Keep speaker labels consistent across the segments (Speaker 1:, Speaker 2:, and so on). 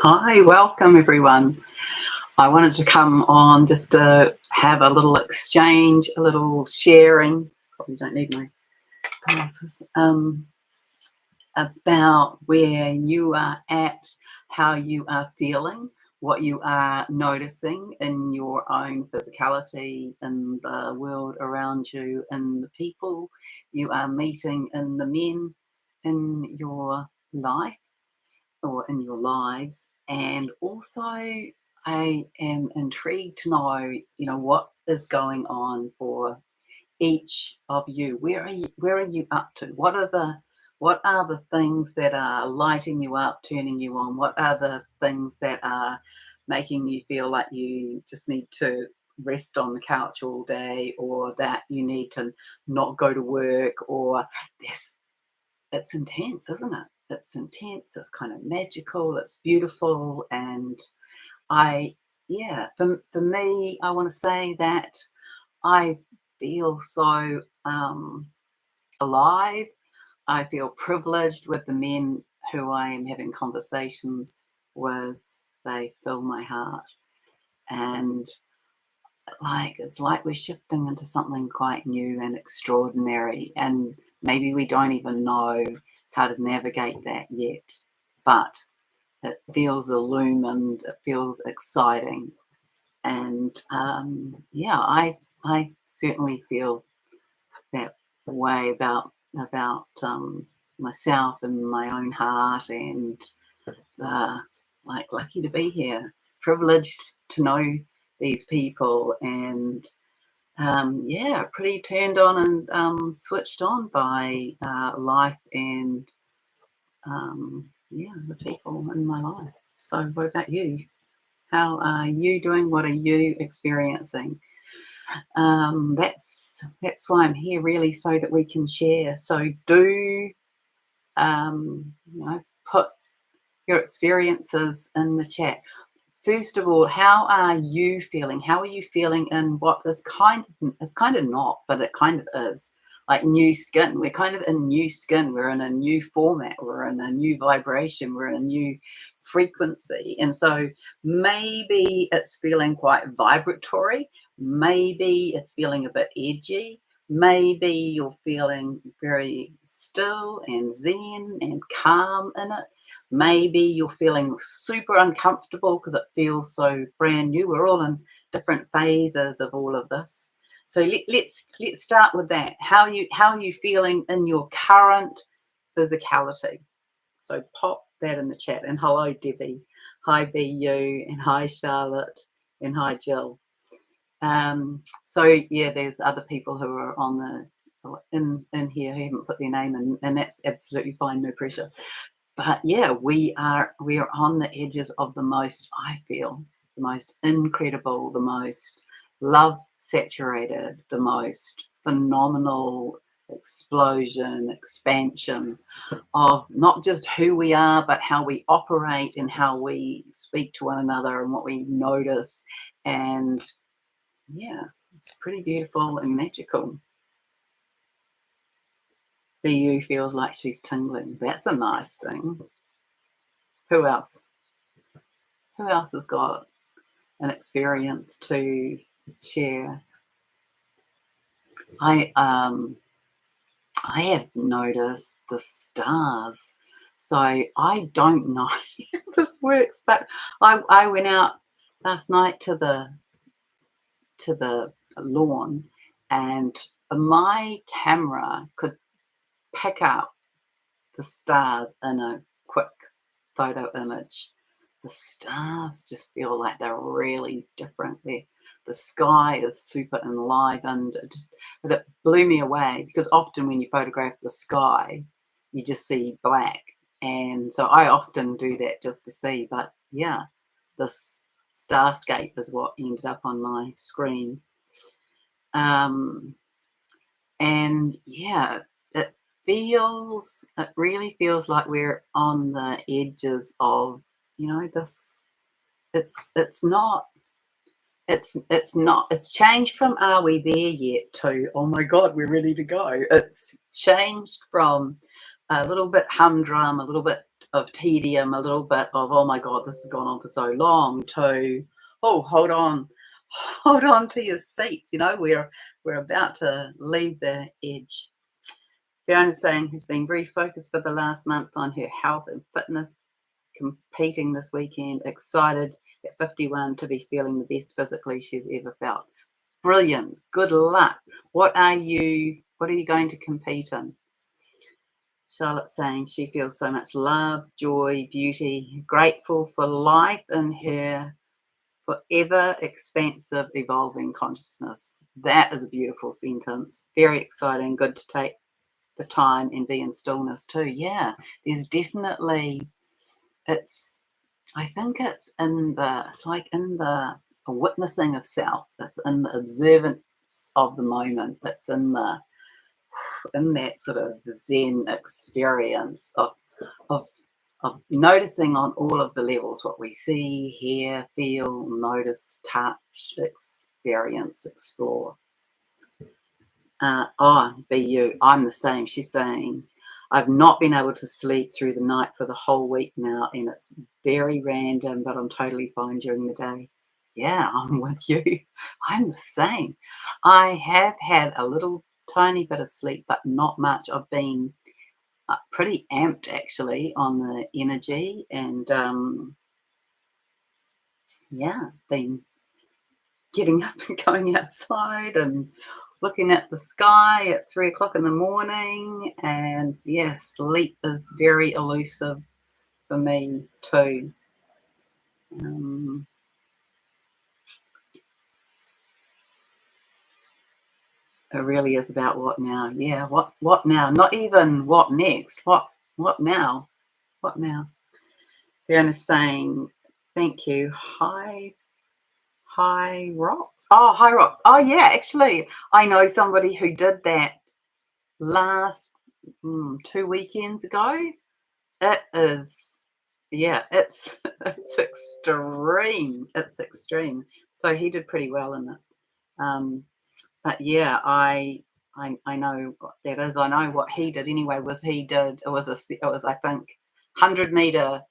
Speaker 1: Hi, welcome everyone. I wanted to come on just to have a little exchange, a little sharing. Probably don't need my glasses. About where you are at, how you are feeling, what you are noticing in your own physicality, in the world around you, in the people you are meeting, in the men in your life or in your lives. And also, I am intrigued to know, what is going on for each of you. Where are you up to? What are the things that are lighting you up, turning you on? What are the things that are making you feel like you just need to rest on the couch all day, or that you need to not go to work, or this it's intense, isn't it? It's intense, it's kind of magical, it's beautiful. And I, yeah, for me, I want to say that I feel so alive. I feel privileged with the men who I am having conversations with. They fill my heart. And it's like we're shifting into something quite new and extraordinary, and maybe we don't even know how to navigate that yet, but it feels illumined, it feels exciting. And yeah, I certainly feel that way about myself and my own heart. And lucky to be here, privileged to know these people. And yeah, pretty turned on and switched on by life and yeah, the people in my life. So what about you? How are you doing? What are you experiencing? That's why I'm here, really, so that we can share. So do put your experiences in the chat. First of all, how are you feeling? How are you feeling in what is it's kind of not, but it kind of is, like new skin. We're kind of in new skin. We're in a new format. We're in a new vibration. We're in a new frequency. And so maybe it's feeling quite vibratory. Maybe it's feeling a bit edgy. Maybe you're feeling very still and zen and calm in it. Maybe you're feeling super uncomfortable because it feels so brand new. We're all in different phases of all of this. So let's start with that. How are you feeling in your current physicality? So pop that in the chat. And hello, Debbie. Hi, BU. And hi, Charlotte. And hi, Jill. So yeah, there's other people who are on in here who haven't put their name in, and that's absolutely fine. No pressure. But yeah, we are on the edges of the most, I feel, the most incredible, the most love saturated, the most phenomenal explosion, expansion of not just who we are, but how we operate and how we speak to one another and what we notice. And yeah, it's pretty beautiful and magical. BU feels like she's tingling. That's a nice thing. Who else? Who else has got an experience to share? I have noticed the stars. So I don't know if this works, but I went out last night to the lawn, and my camera could pick up the stars in a quick photo image. The stars just feel like they're really different. The sky is super enlivened. It blew me away, because often when you photograph the sky, you just see black. And so I often do that just to see. But yeah, this starscape is what ended up on my screen. And yeah, it really feels like we're on the edges of, this. It's not it's changed from "are we there yet" to "oh my god, we're ready to go." It's changed from a little bit humdrum, a little bit of tedium, a little bit of, oh my God, this has gone on for so long, to, oh, hold on, hold on to your seats. We're about to leave the edge. Fiona's saying has been very focused for the last month on her health and fitness, competing this weekend, excited at 51 to be feeling the best physically she's ever felt. Brilliant. Good luck. What are you going to compete in? Charlotte's saying she feels so much love, joy, beauty, grateful for life in her forever expansive, evolving consciousness. That is a beautiful sentence. Very exciting. Good to take the time and be in stillness too. Yeah, there's definitely, I think it's like in the witnessing of self. It's in the observance of the moment. It's in that sort of Zen experience of of noticing on all of the levels what we see, hear, feel, notice, touch, experience, explore. BU, I'm the same. She's saying, I've not been able to sleep through the night for the whole week now, and it's very random, but I'm totally fine during the day. Yeah, I'm with you. I'm the same. I have had a little tiny bit of sleep, but not much. I've been pretty amped actually on the energy, and yeah, been getting up and going outside and looking at the sky at 3 o'clock in the morning. And yeah, sleep is very elusive for me too. It really is about what now. Yeah, what now? Not even what next. What now? What now? Fiona's saying, thank you. High rocks. Oh, high rocks. Oh yeah, actually, I know somebody who did that last 2 weekends ago. It is, yeah, it's it's extreme. It's extreme. So he did pretty well in it. But yeah, I know what that is. I know what he did anyway. It was I think 100 meter,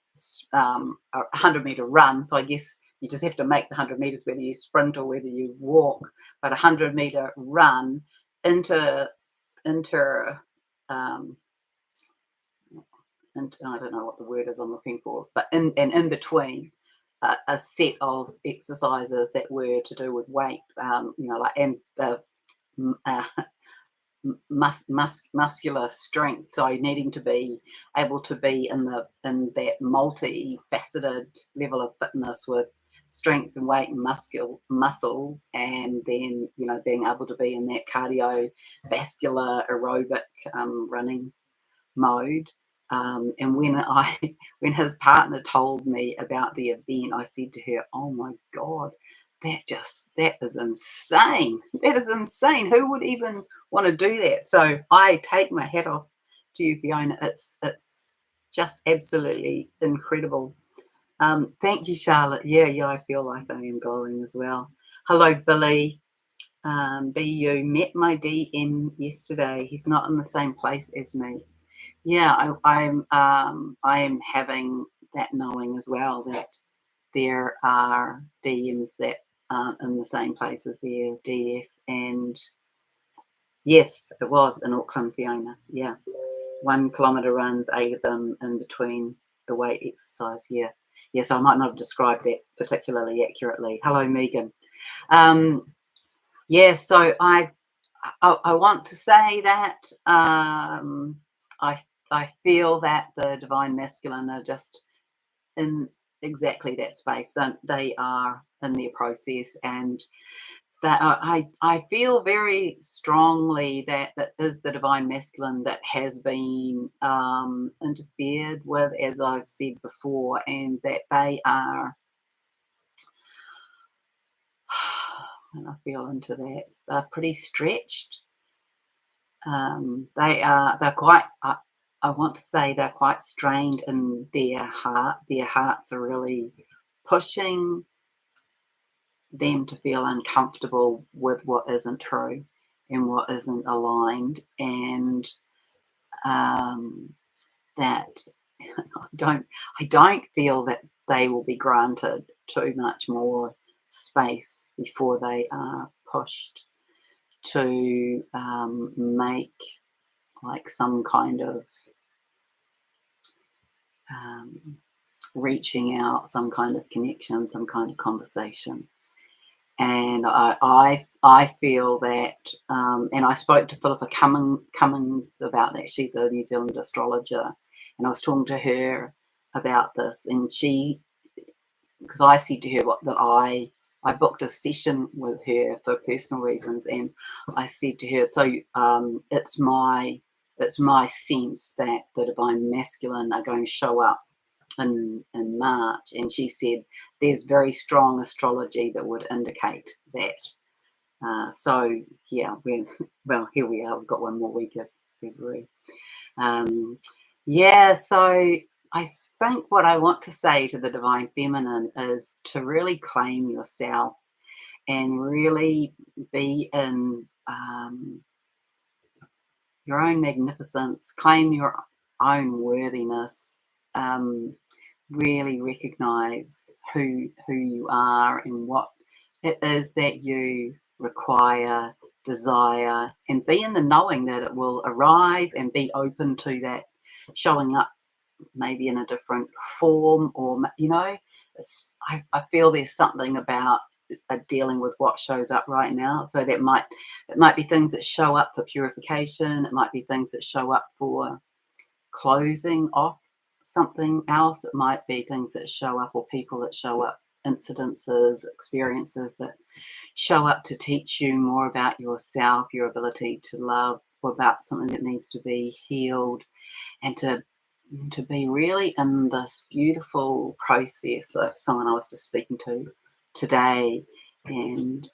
Speaker 1: a 100 meter run. So I guess you just have to make the 100 meters whether you sprint or whether you walk. But 100 meter run into um, and I don't know what the word is I'm looking for, but in between a set of exercises that were to do with weight, like and the uh, muscular strength. So needing to be able to be in that multifaceted level of fitness with strength and weight and muscles, and then being able to be in that cardiovascular aerobic running mode. And when his partner told me about the event, I said to her, "Oh my God, that is insane. That is insane. Who would even want to do that?" So I take my hat off to you, Fiona. It's just absolutely incredible. Thank you, Charlotte. Yeah, I feel like I am glowing as well. Hello, Billy. BU met my DM yesterday. He's not in the same place as me. Yeah, I am having that knowing as well that there are DMs that aren't in the same place as their DF. And yes, it was in Auckland, Fiona. Yeah, 1 kilometre runs, 8 of them in between the weight exercise. Yeah, so I might not have described that particularly accurately. Hello, Megan. Yeah, so I want to say that I feel that the divine masculine are just in exactly that space. That they are in their process, and that I feel very strongly that that is the divine masculine that has been interfered with, as I've said before, and that they are. And I feel into that. They're pretty stretched. They're quite. I want to say they're quite strained in their heart. Their hearts are really pushing them to feel uncomfortable with what isn't true and what isn't aligned. And that I don't feel that they will be granted too much more space before they are pushed to make like some kind of um, reaching out, some kind of connection, some kind of conversation. And I feel that, and I spoke to Philippa Cummings about that. She's a New Zealand astrologer, and I was talking to her about this, and she, because I said to her that I booked a session with her for personal reasons, and I said to her, so it's my sense that the divine masculine are going to show up in March, and she said there's very strong astrology that would indicate that. So yeah, well, here we are. We've got one more week of February. Yeah, so I think what I want to say to the divine feminine is to really claim yourself and really be in your own magnificence, claim your own worthiness, really recognize who you are and what it is that you require, desire, and be in the knowing that it will arrive, and be open to that showing up maybe in a different form, or I feel there's something about dealing with what shows up right now. So it might be things that show up for purification, it might be things that show up for closing off something else, it might be things that show up, or people that show up, incidences, experiences that show up to teach you more about yourself, your ability to love, or about something that needs to be healed, and to be really in this beautiful process. Of someone I was just speaking to today, and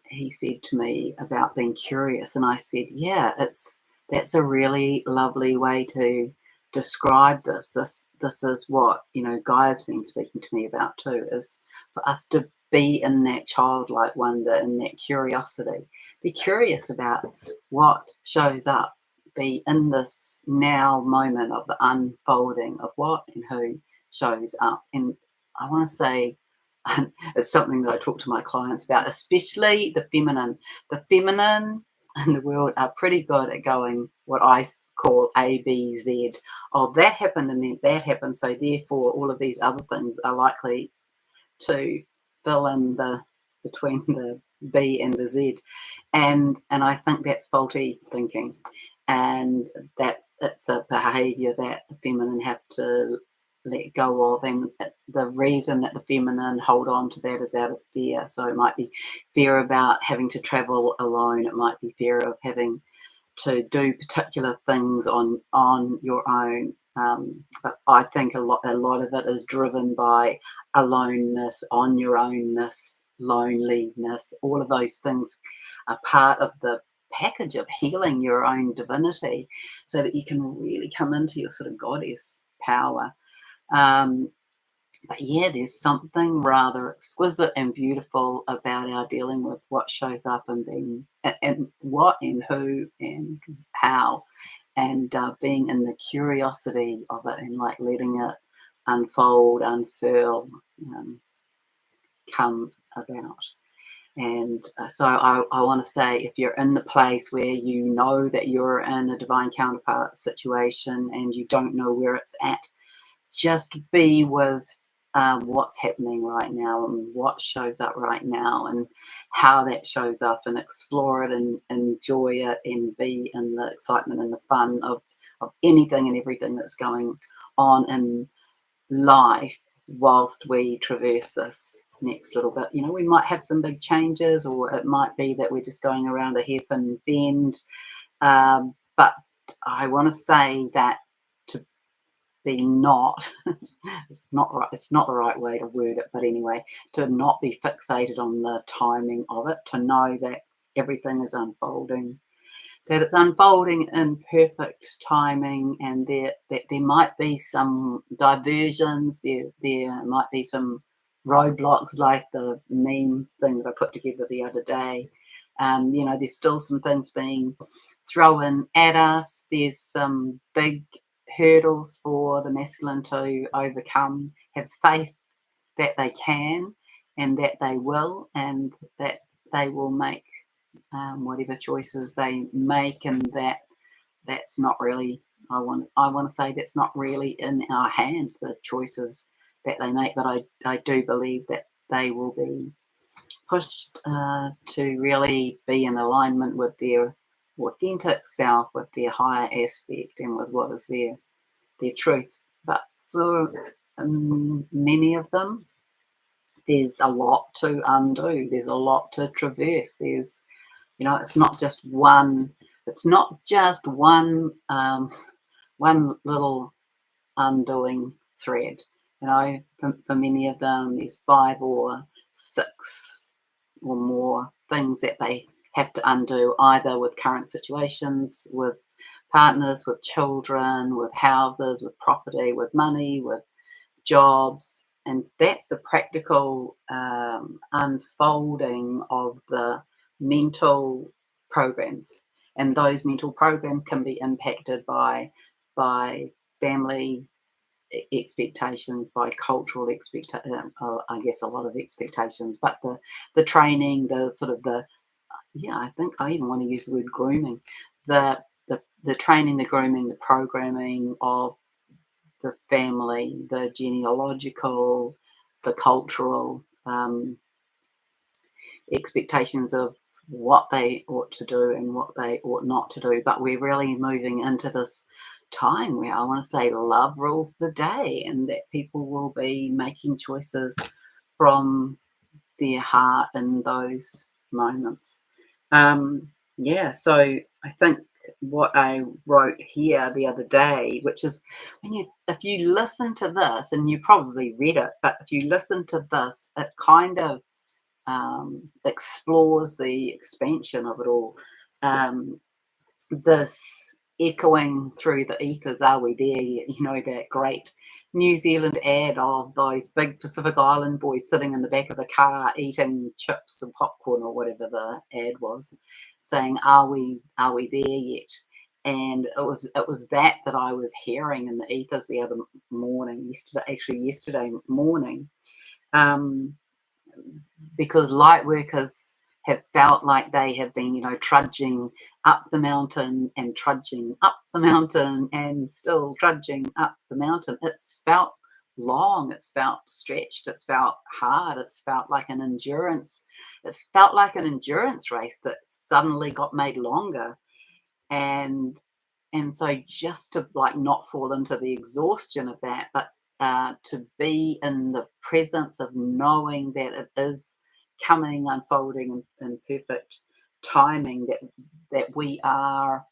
Speaker 1: he said to me about being curious, and I said, yeah, that's a really lovely way to describe this. This is what Gaia's been speaking to me about too, is for us to be in that childlike wonder and that curiosity. Be curious about what shows up. Be in this now moment of the unfolding of what and who shows up. And I want to say, it's something that I talk to my clients about, especially the feminine. The feminine in the world are pretty good at going what I call A, B, Z. Oh, that happened and then that happened, so therefore all of these other things are likely to fill in the between the B and the Z. And I think that's faulty thinking, and that it's a behavior that the feminine have to let go of. And the reason that the feminine hold on to that is out of fear. So it might be fear about having to travel alone, it might be fear of having to do particular things on your own. But I think a lot of it is driven by aloneness, on your ownness, loneliness. All of those things are part of the package of healing your own divinity, so that you can really come into your sort of goddess power. But yeah, there's something rather exquisite and beautiful about our dealing with what shows up, and being and what and who and how, and being in the curiosity of it, and like letting it unfold, unfurl, come about. And so I want to say, if you're in the place where you know that you're in a divine counterpart situation and you don't know where it's at, just be with what's happening right now and what shows up right now and how that shows up, and explore it and enjoy it and be in the excitement and the fun of anything and everything that's going on in life whilst we traverse this next little bit. We might have some big changes, or it might be that we're just going around a hairpin bend. But I want to say that to be not it's not right, it's not the right way to word it, but anyway, to not be fixated on the timing of it, to know that everything is unfolding, that it's unfolding in perfect timing, and that there might be some diversions, there might be some roadblocks, like the meme thing that I put together the other day. There's still some things being thrown at us. There's some big hurdles for the masculine to overcome, have faith that they can and that they will, and that they will make whatever choices they make, and that's not really, I want to say that's not really in our hands, the choices that they make, but I do believe that they will be pushed to really be in alignment with their authentic self, with their higher aspect, and with what is their truth. But for many of them, there's a lot to undo. There's a lot to traverse. There's, it's not just one. It's not just one little undoing thread. For many of them, there's 5 or 6 or more things that they have to undo, either with current situations, with partners, with children, with houses, with property, with money, with jobs. And that's the practical unfolding of the mental programs. And those mental programs can be impacted by family expectations, by cultural expectations, I guess a lot of expectations, but the training, the sort of I think I even want to use the word grooming, the training, the grooming, the programming of the family, the genealogical, the cultural expectations of what they ought to do and what they ought not to do. But we're really moving into this time where I want to say love rules the day, and that people will be making choices from their heart in those moments. So I think what I wrote here the other day, which is if you listen to this, and you probably read it, but if you listen to this, it kind of explores the expansion of it all. This echoing through the ethers, are we there yet? That great New Zealand ad of those big Pacific Island boys sitting in the back of the car eating chips and popcorn, or whatever the ad was, saying, are we there yet? And it was that I was hearing in the ethers the other morning, yesterday morning, because light workers have felt like they have been, trudging up the mountain and trudging up the mountain and still trudging up the mountain. It's felt long, it's felt stretched, it's felt hard, it's felt like an endurance. It's felt like an endurance race that suddenly got made longer. And so just to not fall into the exhaustion of that, but to be in the presence of knowing that it is coming, unfolding in perfect timing, that we are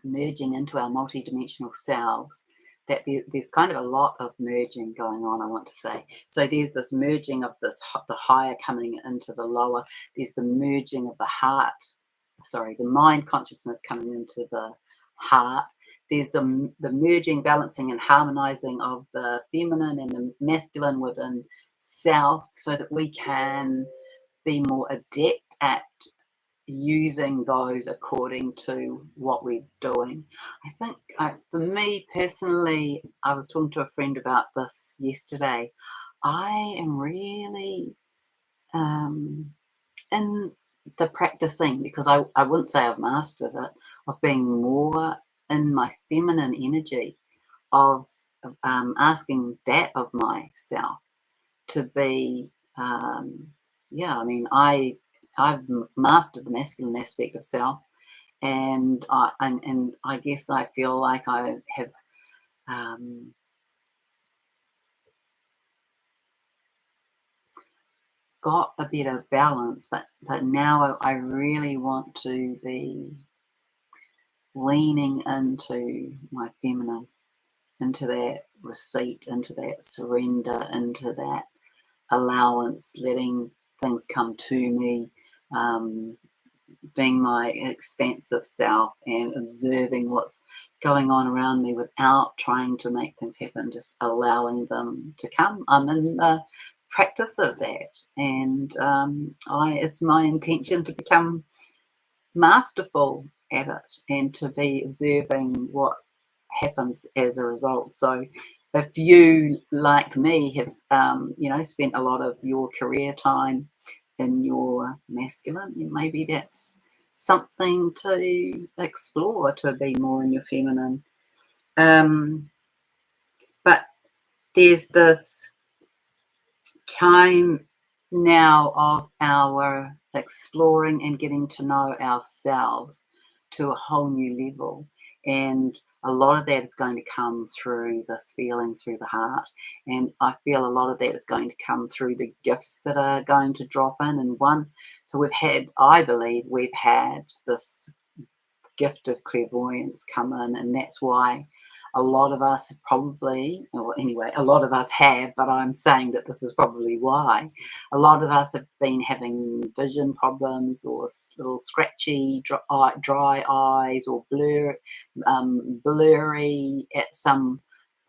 Speaker 1: merging into our multidimensional selves, that there's kind of a lot of merging going on, I want to say. So there's this merging of the higher coming into the lower. There's the merging of the mind consciousness coming into the heart. There's the merging, balancing, and harmonizing of the feminine and the masculine within self, so that we can be more adept at using those according to what we're doing. I think for me personally, I was talking to a friend about this yesterday. I am really in the practicing, because I wouldn't say I've mastered it, of being more in my feminine energy, of asking that of myself, to be I've mastered the masculine aspect of self, and I guess I feel like I have got a bit of balance, but now I really want to be leaning into my feminine, into that receipt, into that surrender, into that allowance, letting things come to me, being my expansive self and observing what's going on around me without trying to make things happen, just allowing them to come. I'm in the practice of that, and it's my intention to become masterful at it, and to be observing what happens as a result. So if you, like me, have spent a lot of your career time in your masculine, maybe that's something to explore, to be more in your feminine. But there's this time now of our exploring and getting to know ourselves to a whole new level. And a lot of that is going to come through this feeling through the heart. And I feel a lot of that is going to come through the gifts that are going to drop in. And so I believe we've had this gift of clairvoyance come in, and that's why a lot of us have probably, or anyway, a lot of us have, but I'm saying that this is probably why a lot of us have been having vision problems, or little scratchy, dry eyes, or blurry at some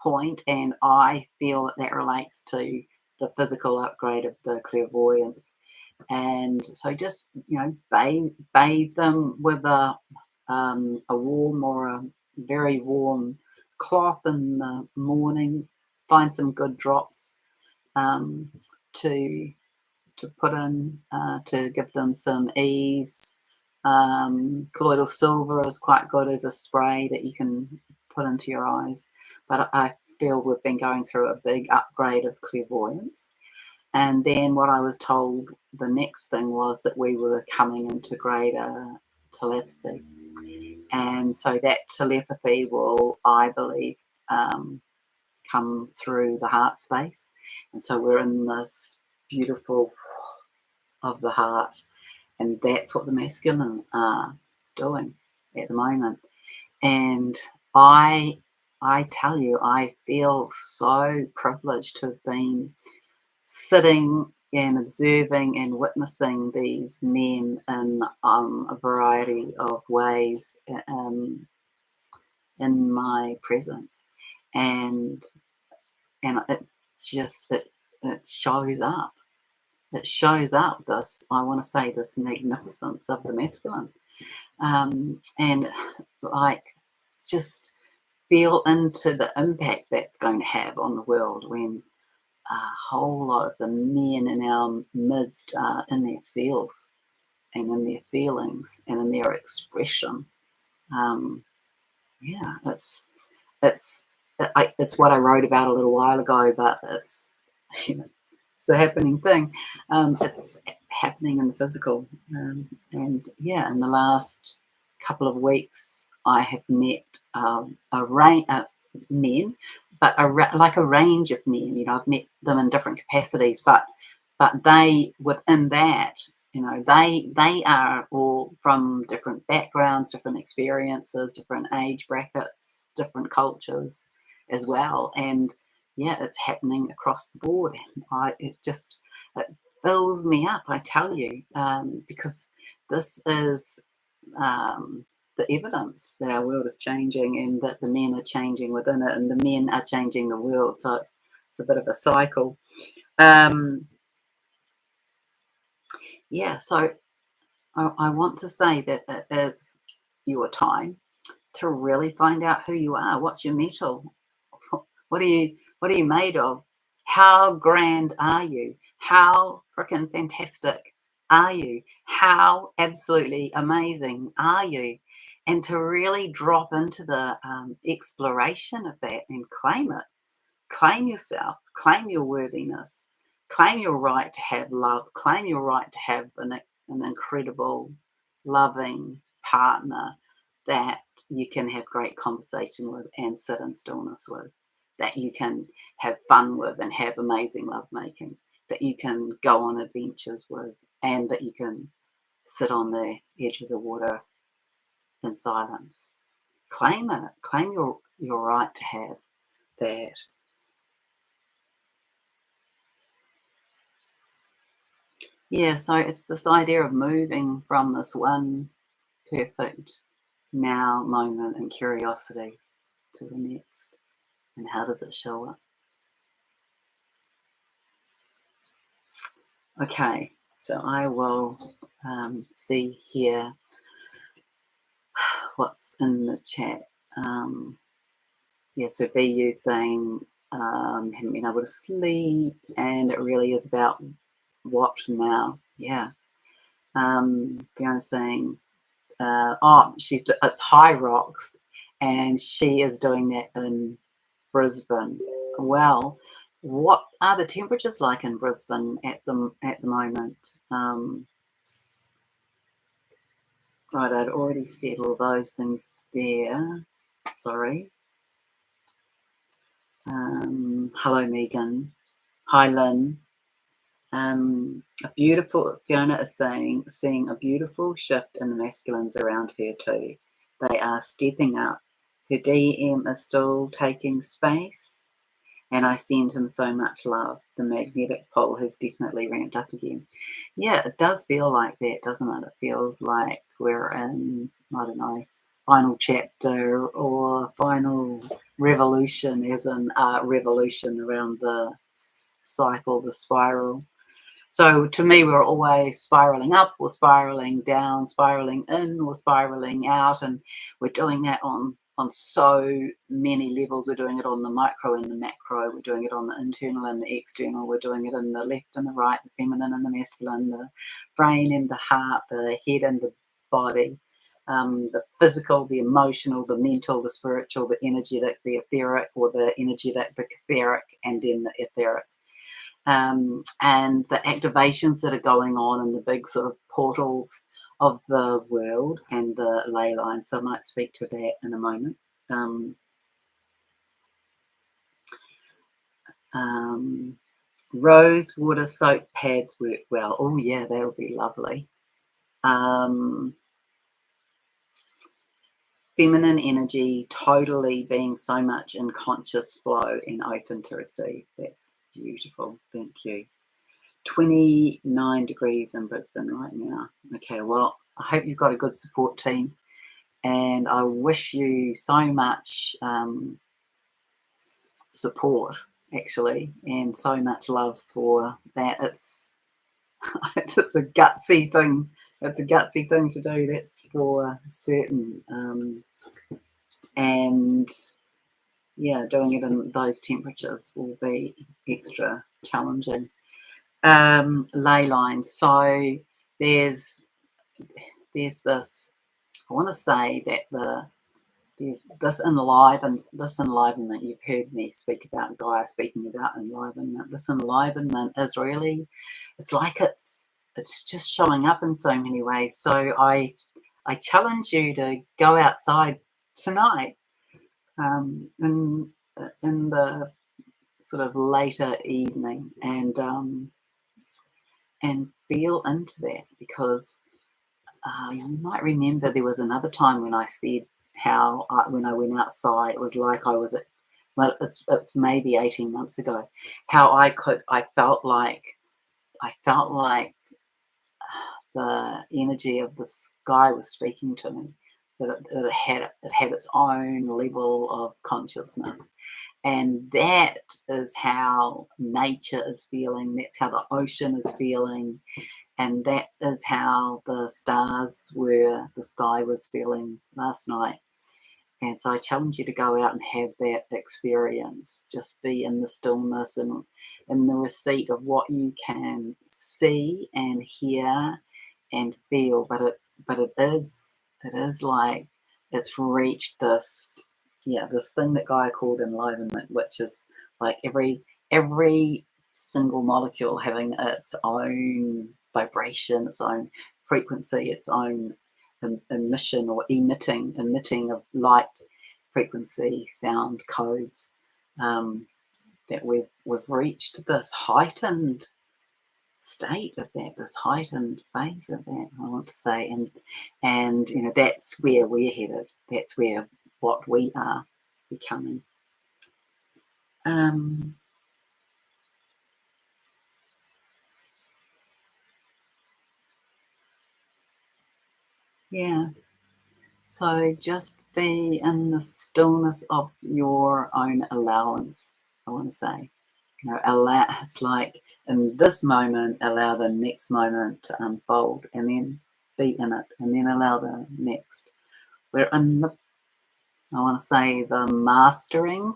Speaker 1: point, and I feel that relates to the physical upgrade of the clairvoyance. And so just bathe them with a warm or a very warm cloth in the morning. Find some good drops um, to put in to give them some ease. Colloidal silver is quite good as a spray that you can put into your eyes. But I feel we've been going through a big upgrade of clairvoyance. And then what I was told, the next thing was that we were coming into greater telepathy. And so that telepathy will, I believe, come through the heart space. And so we're in this beautiful of the heart. And that's what the masculine are doing at the moment. And I tell you, I feel so privileged to have been sitting and observing and witnessing these men in a variety of ways in my presence, and it just it shows up. It shows up this, I want to say, this magnificence of the masculine, and like just feel into the impact that's going to have on the world when a whole lot of the men in our midst are in their feels and in their feelings and in their expression. Um, yeah, it's it's what I wrote about a little while ago, but it's it's a happening thing. It's happening in the physical, and yeah, in the last couple of weeks, I have met a range men, but like a range of men. I've met them in different capacities, but they within that, they are all from different backgrounds, different experiences, different age brackets, different cultures as well. And yeah, it's happening across the board. It fills me up, I tell you, because this is the evidence that our world is changing, and that the men are changing within it, and the men are changing the world. So it's a bit of a cycle. Yeah, so I want to say that it is your time to really find out who you are. What's your metal? What are you made of? How grand are you? How freaking fantastic are you? How absolutely amazing are you? And to really drop into the exploration of that and claim it. Claim yourself, claim your worthiness, claim your right to have love, claim your right to have an incredible, loving partner that you can have great conversation with and sit in stillness with, that you can have fun with and have amazing lovemaking, that you can go on adventures with, and that you can sit on the edge of the water in silence. Claim it, claim your right to have that. Yeah, so it's this idea of moving from this one perfect now moment and curiosity to the next. And how does it show up? Okay, so I will see here what's in the chat. Yeah, so be you saying, haven't been able to sleep, and it really is about what now? Yeah. Fiona saying, it's High Rocks, and she is doing that in Brisbane. Well, what are the temperatures like in Brisbane at the moment? Right, I'd already said all those things there. Sorry. Hello, Megan. Hi, Lynn. A beautiful, Fiona is saying, seeing a beautiful shift in the masculines around her too. They are stepping up. Her DM is still taking space, and I send him so much love. The magnetic pole has definitely ramped up again. Yeah, it does feel like that, doesn't it? It feels like we're in, I don't know, final chapter or final revolution, as in revolution around the cycle, the spiral. So to me, we're always spiraling up or spiraling down, spiraling in or spiraling out, and we're doing that on so many levels. We're doing it on the micro and the macro. We're doing it on the internal and the external. We're doing it in the left and the right, the feminine and the masculine, the brain and the heart, the head and the body, the physical, the emotional, the mental, the spiritual, the energetic, the etheric, or the energetic, the etheric, and then the etheric. And the activations that are going on in the big sort of portals of the world and the ley lines. So I might speak to that in a moment. Rose water soaked pads work well. Oh yeah, that'll be lovely. Feminine energy totally being so much in conscious flow and open to receive. That's beautiful. Thank you. 29 degrees in Brisbane right now. Okay, well, I hope you've got a good support team, and I wish you so much support, actually, and so much love for that. It's it's a gutsy thing. It's a gutsy thing to do. That's for certain. And yeah, doing it in those temperatures will be extra challenging. Ley lines. So there's this. I want to say that there's this enlivenment. You've heard me speak about Gaia speaking about enlivenment. This enlivenment is really, it's like it's just showing up in so many ways. So I challenge you to go outside tonight, in the sort of later evening, and feel into that, because you might remember there was another time when I said how when I went outside, it was like I was at, well, it's maybe 18 months ago, how I felt like the energy of the sky was speaking to me, that it had its own level of consciousness. And that is how nature is feeling, that's how the ocean is feeling, and that is how the sky was feeling last night. And so I challenge you to go out and have that experience. Just be in the stillness and in the receipt of what you can see and hear and feel. But it is like it's reached this thing that Gaia called enlivenment, which is like every single molecule having its own vibration, its own frequency, its own emission or emitting of light, frequency, sound codes. That we've reached this heightened state of that, this heightened phase of that, I want to say, and that's where we're headed. That's where what we are becoming. Yeah. So just be in the stillness of your own allowance, I want to say. Allow, it's like in this moment, allow the next moment to unfold, and then be in it, and then allow the next. We're in the I want to say the mastering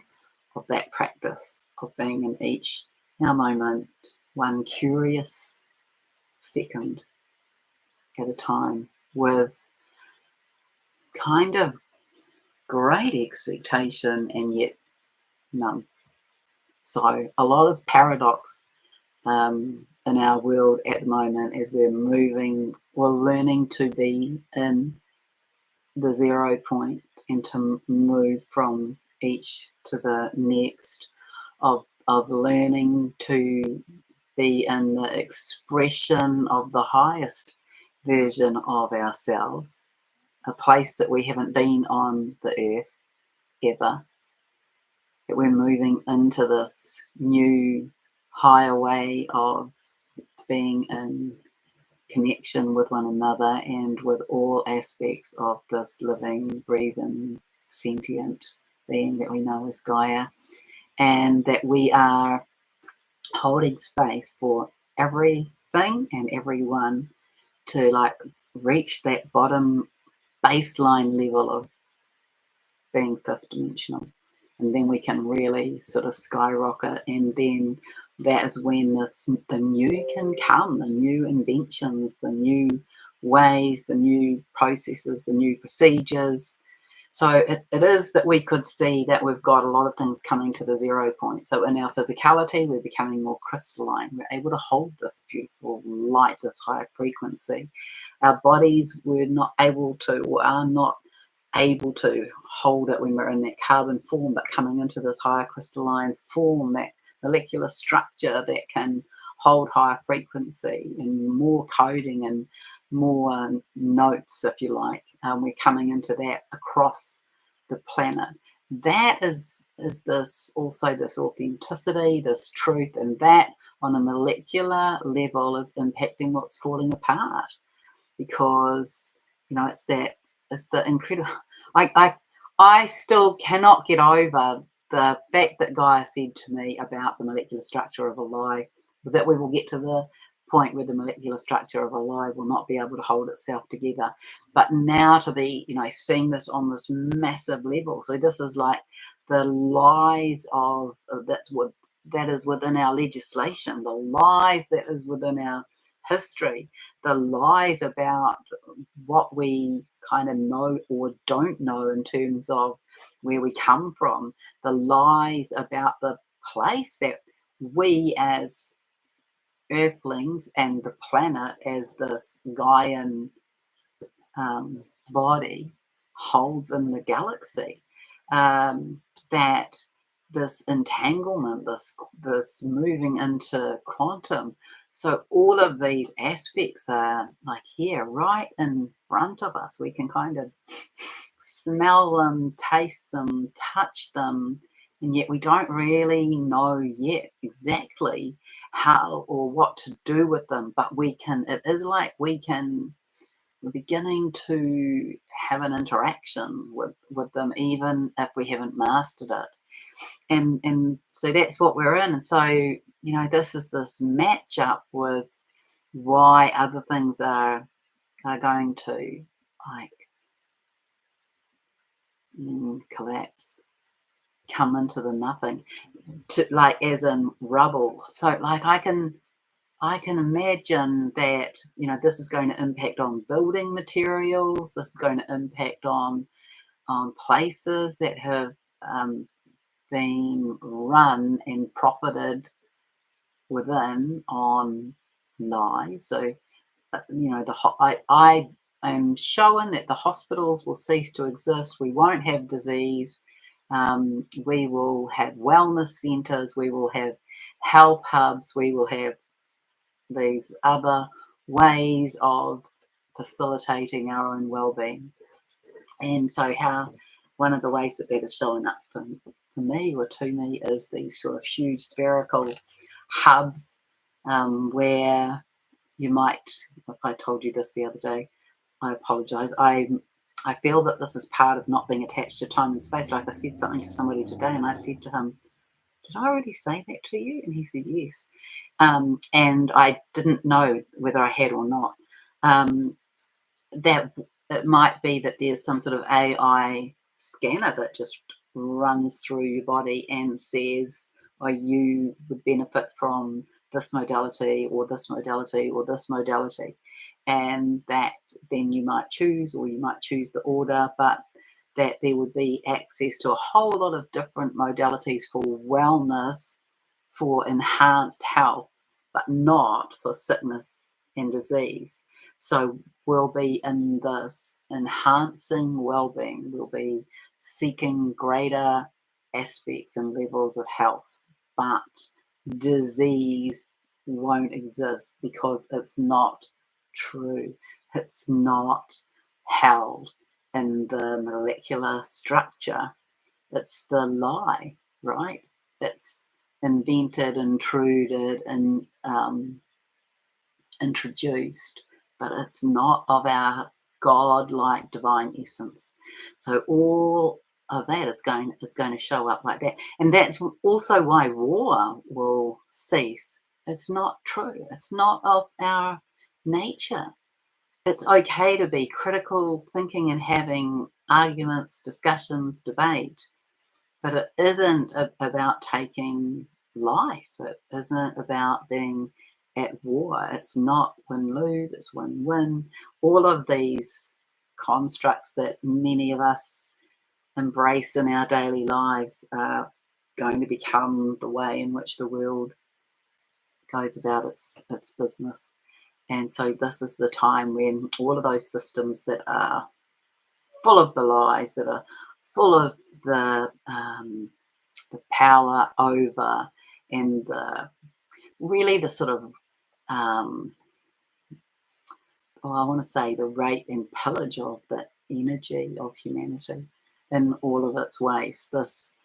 Speaker 1: of that practice of being in each now moment, one curious second at a time, with kind of great expectation and yet none. So a lot of paradox in our world at the moment as we're learning to be in the 0 point and to move from each to the next, of learning to be in the expression of the highest version of ourselves, a place that we haven't been on the earth ever, that we're moving into this new higher way of being in connection with one another and with all aspects of this living, breathing, sentient being that we know as Gaia, and that we are holding space for everything and everyone to like reach that bottom baseline level of being fifth dimensional, and then we can really sort of skyrocket, and then that is when the new can come, the new inventions, the new ways, the new processes, the new procedures. So it is that we could see that we've got a lot of things coming to the 0 point. So in our physicality, we're becoming more crystalline. We're able to hold this beautiful light, this higher frequency. Our bodies were not able to, or are not able to hold it when we're in that carbon form, but coming into this higher crystalline form, that molecular structure that can hold higher frequency and more coding and more notes, if you like. We're coming into that across the planet. That is this also this authenticity, this truth, and that on a molecular level is impacting what's falling apart, because it's the incredible. I still cannot get over the fact that Gaia said to me about the molecular structure of a lie, that we will get to the point where the molecular structure of a lie will not be able to hold itself together. But now to be, seeing this on this massive level. So this is like the lies of that is within our legislation, the lies that is within our history, the lies about what we kind of know or don't know in terms of where we come from, the lies about the place that we as earthlings and the planet as this Gaian body holds in the galaxy, that this entanglement, this moving into quantum. So all of these aspects are like here, right in front of us. We can kind of smell them, taste them, touch them, and yet we don't really know yet exactly how or what to do with them. But it is like we're beginning to have an interaction with them, even if we haven't mastered it. And so that's what we're in. And so, this is this match up with why other things are going to like collapse, come into the nothing, to like as in rubble. So like I can imagine that, this is going to impact on building materials. This is going to impact on places that have been run and profited within on lies. So, I am showing that the hospitals will cease to exist. We won't have disease. We will have wellness centres. We will have health hubs. We will have these other ways of facilitating our own well-being. And so one of the ways that is showing up for me or to me is these sort of huge spherical hubs, where you might, if I told you this the other day, I apologize. I feel that this is part of not being attached to time and space. Like I said something to somebody today and I said to him, did I already say that to you? And he said, yes. And I didn't know whether I had or not. That it might be that there's some sort of AI scanner that just runs through your body and says, oh, you would benefit from this modality or this modality or this modality. And that then you might choose, or you might choose the order, but that there would be access to a whole lot of different modalities for wellness, for enhanced health, but not for sickness and disease. So we'll be in this enhancing well-being, we'll be seeking greater aspects and levels of health, but disease won't exist because it's not true. It's not held in the molecular structure. It's the lie, right? It's invented, intruded, and introduced, but it's not of our God-like divine essence. So all of that is going to show up like that, and that's also why war will cease. It's not true. It's not of our nature. It's okay to be critical thinking and having arguments, discussions, debate, but it isn't about taking life. It isn't about being at war. It's not win-lose, it's win-win. All of these constructs that many of us embrace in our daily lives are going to become the way in which the world goes about its business. And so this is the time when all of those systems that are full of the lies, that are full of the power over, and really the sort of I want to say the rape and pillage of the energy of humanity in all of its ways. This,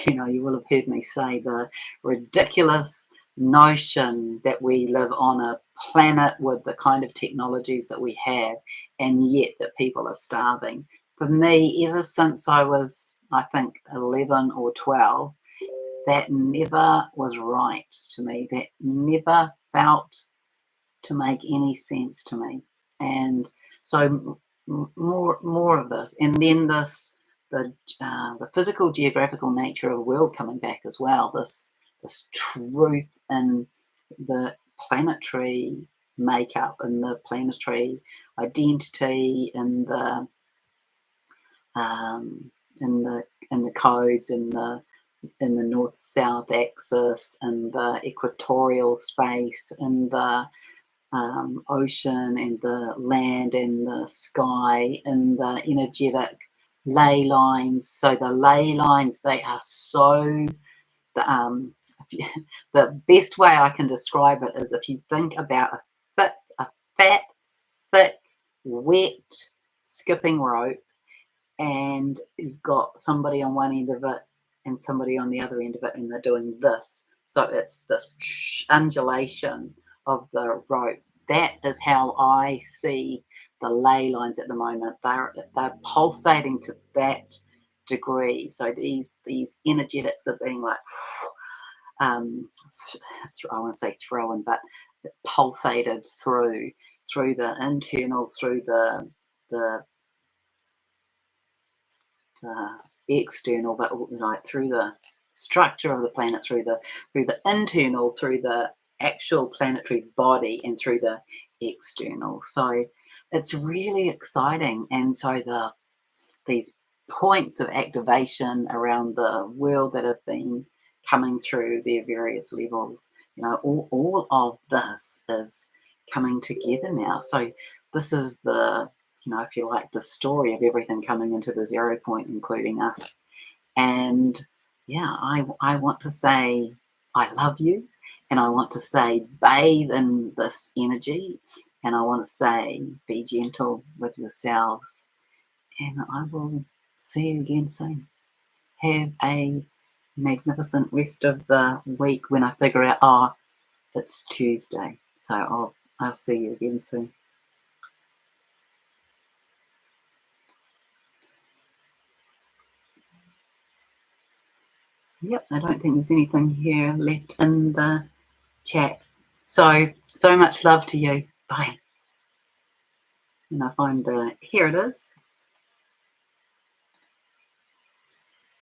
Speaker 1: you will have heard me say the ridiculous notion that we live on a planet with the kind of technologies that we have, and yet that people are starving. For me, ever since I was, I think, 11 or 12, that never was right to me. That never felt to make any sense to me. And so more of this, and then the physical geographical nature of the world coming back as well. This truth in the planetary makeup and the planetary identity and in the codes and in the north-south axis and the equatorial space and the ocean and the land and the sky and the energetic ley lines. So the ley lines, they are so the best way I can describe it is if you think about a fat, thick, wet skipping rope, and you've got somebody on one end of it and somebody on the other end of it, and they're doing this. So it's this undulation of the rope. That is how I see the ley lines at the moment. They're pulsating to that degree. So these energetics are being like, I want to say thrown, but pulsated through the internal, through the external, but like through the structure of the planet, through the internal, through the actual planetary body, and through the external. So it's really exciting. And so these points of activation around the world that have been coming through their various levels, all of this is coming together now. So this is the, if you like, the story of everything coming into the 0 point, including us. And yeah, I want to say I love you, and I want to say bathe in this energy, and I want to say be gentle with yourselves, and I will see you again soon. Have a magnificent rest of the week when I figure out, it's Tuesday, so I'll see you again soon. Yep, I don't think there's anything here left in the chat. So much love to you. Bye. And I find here it is.